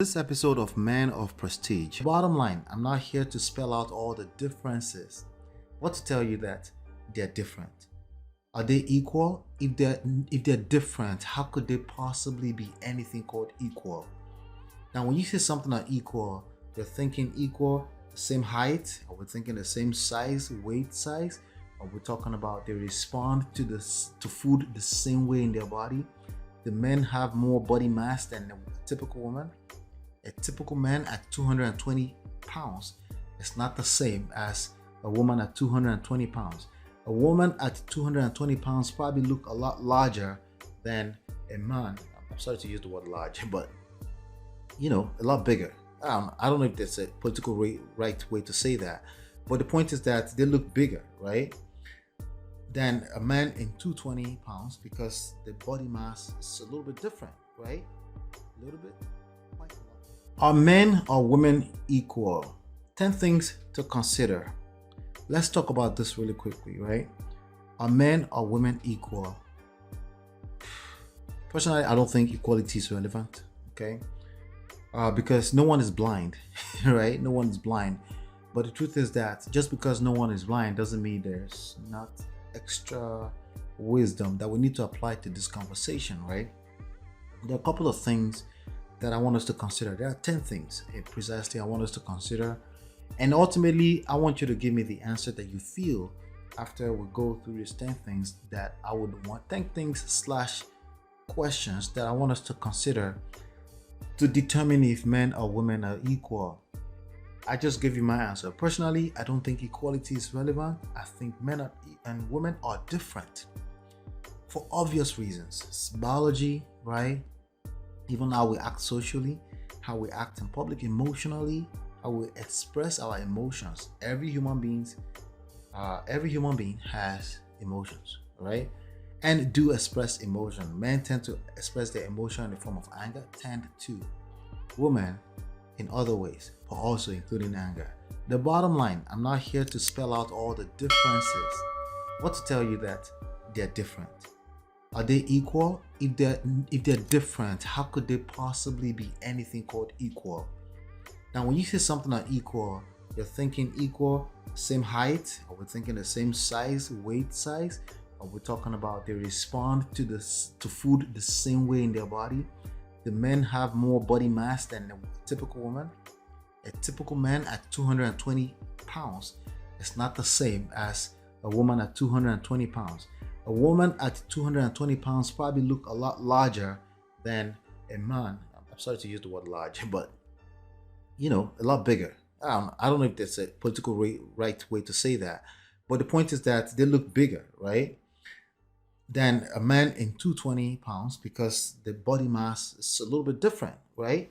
This episode of Men of Prestige. Bottom line, I'm not here to spell out all the differences, but to tell you that they're different. Are they equal? If they're different, how could they possibly be anything called equal? Now, when you say something are equal, you're thinking equal, same height, or we're thinking the same size, weight size, or we're talking about they respond to food the same way in their body. The men have more body mass than a typical woman. A typical man at 220 pounds is not the same as a woman at 220 pounds. A woman at 220 pounds probably look a lot larger than a man. I'm sorry to use the word large, but a lot bigger. I don't know if that's a political right way to say that, but the point is that they look bigger, right, than a man in 220 pounds because the body mass is a little bit different, right? A little bit, quite a lot. Are men or women equal? 10 things to consider. Let's talk about this really quickly, right? Are men or women equal? Personally, I don't think equality is relevant, okay? Because no one is blind, right? No one is blind. But the truth is that just because no one is blind doesn't mean there's not extra wisdom that we need to apply to this conversation, right? There are a couple of things that I want us to consider. There are 10 things precisely I want us to consider. And ultimately, I want you to give me the answer that you feel after we go through these 10 things that I would want, 10 things / questions that I want us to consider to determine if men or women are equal. I just gave you my answer. Personally, I don't think equality is relevant. I think men and women are different for obvious reasons. It's biology, right? Even how we act socially, how we act in public emotionally, how we express our emotions. Every human being has emotions, right? And do express emotion. Men tend to express their emotion in the form of anger, tend to. Women in other ways, but also including anger. The bottom line, I'm not here to spell out all the differences, but to tell you that they're different. Are they equal? If they're different, how could they possibly be anything called equal? Now, when you say something are equal, you're thinking equal, same height, or we're thinking the same size, weight size, or we're talking about they respond to food the same way in their body. The men have more body mass than a typical woman. A typical man at 220 pounds is not the same as a woman at 220 pounds. A woman at 220 pounds probably look a lot larger than a man. I'm sorry to use the word large, but a lot bigger. I don't know if that's a political right way to say that, but the point is that they look bigger, right, than a man in 220 pounds because the body mass is a little bit different, right?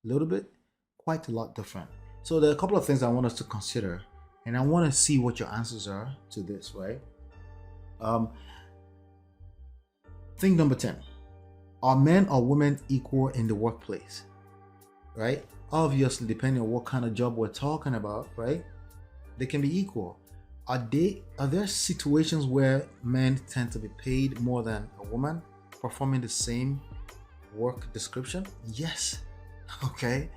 A little bit, quite a lot different. So there are a couple of things I want us to consider, and I want to see what your answers are to this, right? Thing number 10. Are men or women equal in the workplace? Right? Obviously, depending on what kind of job we're talking about, right? They can be equal. Are there situations where men tend to be paid more than a woman performing the same work description? Yes. Okay.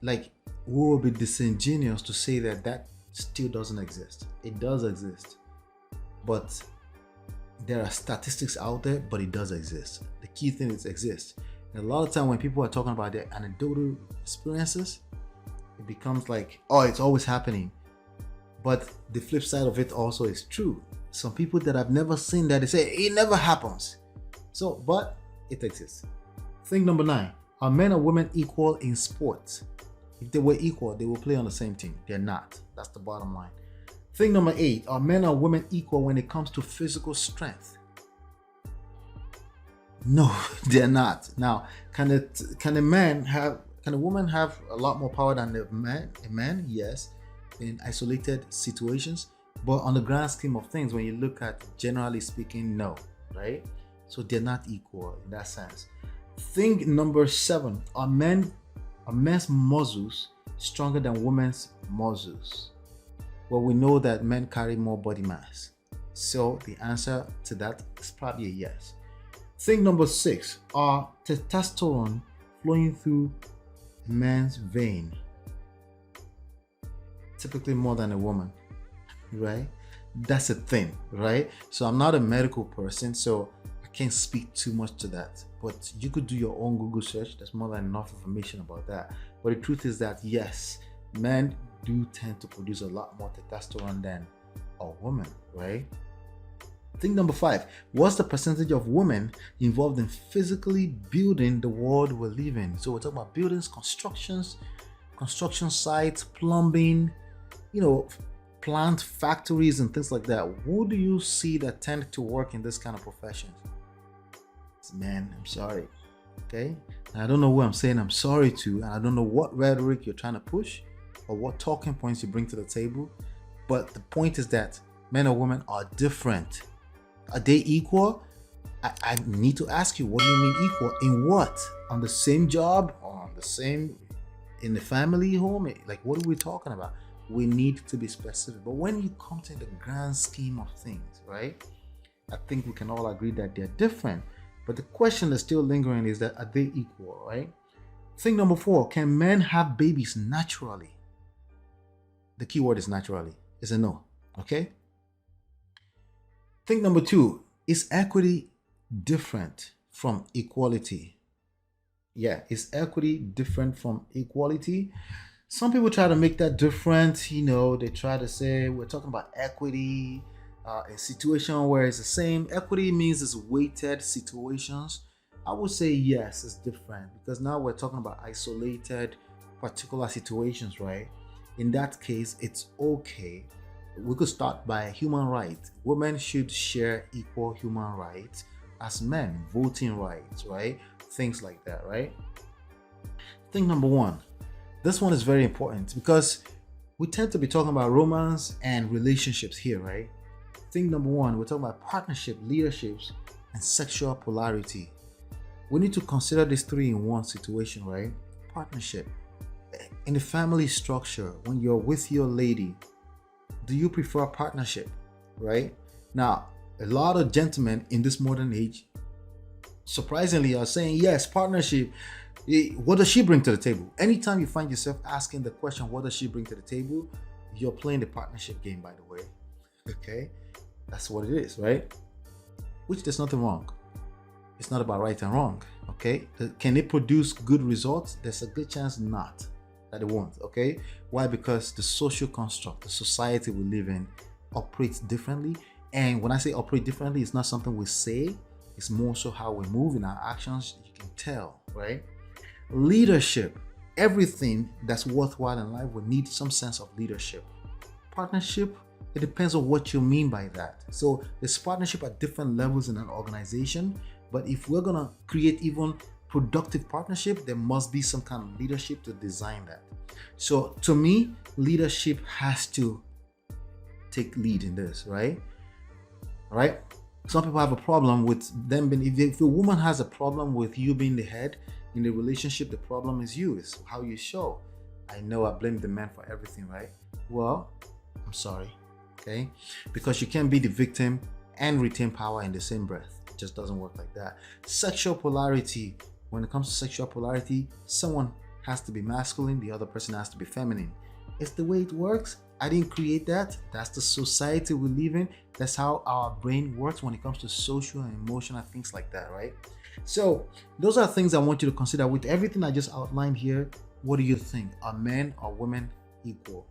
Like, we will be disingenuous to say that still doesn't exist. It does exist. But there are statistics out there, but it does exist. The key thing is it exists. And a lot of time when people are talking about their anecdotal experiences, it becomes like, oh, it's always happening. But the flip side of it also is true. Some people that have never seen that, they say it never happens. So, but it exists. Thing number 9, are men or women equal in sports? If they were equal, they will play on the same team. They're not. That's the bottom line. Thing number 8, are men or women equal when it comes to physical strength? No, they're not. Now, can a woman have a lot more power than a man? Yes, in isolated situations. But on the grand scheme of things, when you look at generally speaking, no, right? So they're not equal in that sense. Thing number 7, are men's muscles stronger than women's muscles? Well, we know that men carry more body mass. So the answer to that is probably a yes. Thing number 6, are testosterone flowing through man's vein, typically more than a woman, right? That's a thing, right? So I'm not a medical person, so I can't speak too much to that. But you could do your own Google search. There's more than enough information about that. But the truth is that yes, men do tend to produce a lot more testosterone than a woman, right? Thing number 5. What's the percentage of women involved in physically building the world we live in? So we're talking about buildings, construction sites, plumbing, plant factories and things like that. Who do you see that tend to work in this kind of professions? It's men. I'm sorry. Okay? And I don't know who I'm saying I'm sorry to, and I don't know what rhetoric you're trying to push or what talking points you bring to the table. But the point is that men and women are different. Are they equal? I need to ask you, what do you mean equal? In what? On the same job? Or on the same, in the family home? Like, what are we talking about? We need to be specific. But when you come to the grand scheme of things, right? I think we can all agree that they're different. But the question that's still lingering is that, are they equal, right? Thing number 4, can men have babies naturally? The key word is naturally. It's a no, okay? Thing number 2, is equity different from equality? Yeah, is equity different from equality? Some people try to make that different. They try to say we're talking about equity, a situation where it's the same. Equity means it's weighted situations. I would say yes, it's different because now we're talking about isolated, particular situations, right? In that case, it's okay. We could start by human rights. Women should share equal human rights as men, voting rights, right? Things like that, right? Thing number 1. This one is very important because we tend to be talking about romance and relationships here, right? Thing number 1, we're talking about partnership, leaderships, and sexual polarity. We need to consider these 3 in one situation, right? Partnership. In the family structure, when you're with your lady, do you prefer partnership, right? Now, a lot of gentlemen in this modern age, surprisingly, are saying, yes, partnership. What does she bring to the table? Anytime you find yourself asking the question, what does she bring to the table? You're playing the partnership game, by the way. Okay? That's what it is, right? Which there's nothing wrong. It's not about right and wrong. Okay? Can it produce good results? There's a good chance not. That it won't, okay? Why? Because the social construct, the society we live in, operates differently. And when I say operate differently, it's not something we say, it's more so how we move in our actions. You can tell, right? Leadership. Everything that's worthwhile in life will need some sense of leadership. Partnership, it depends on what you mean by that. So there's partnership at different levels in an organization, but if we're gonna create even productive partnership, there must be some kind of leadership to design that. So to me, leadership has to take lead in this, right? Right? Some people have a problem with them being, if a woman has a problem with you being the head in the relationship, the problem is you, it's how you show. I know I blame the man for everything, right? Well, I'm sorry, okay? Because you can't be the victim and retain power in the same breath. It just doesn't work like that. Sexual polarity. When it comes to sexual polarity, someone has to be masculine, the other person has to be feminine. It's the way it works. I didn't create that. That's the society we live in. That's how our brain works when it comes to social and emotional things like that, right? So those are things I want you to consider. With everything I just outlined here, what do you think? Are men or women equal?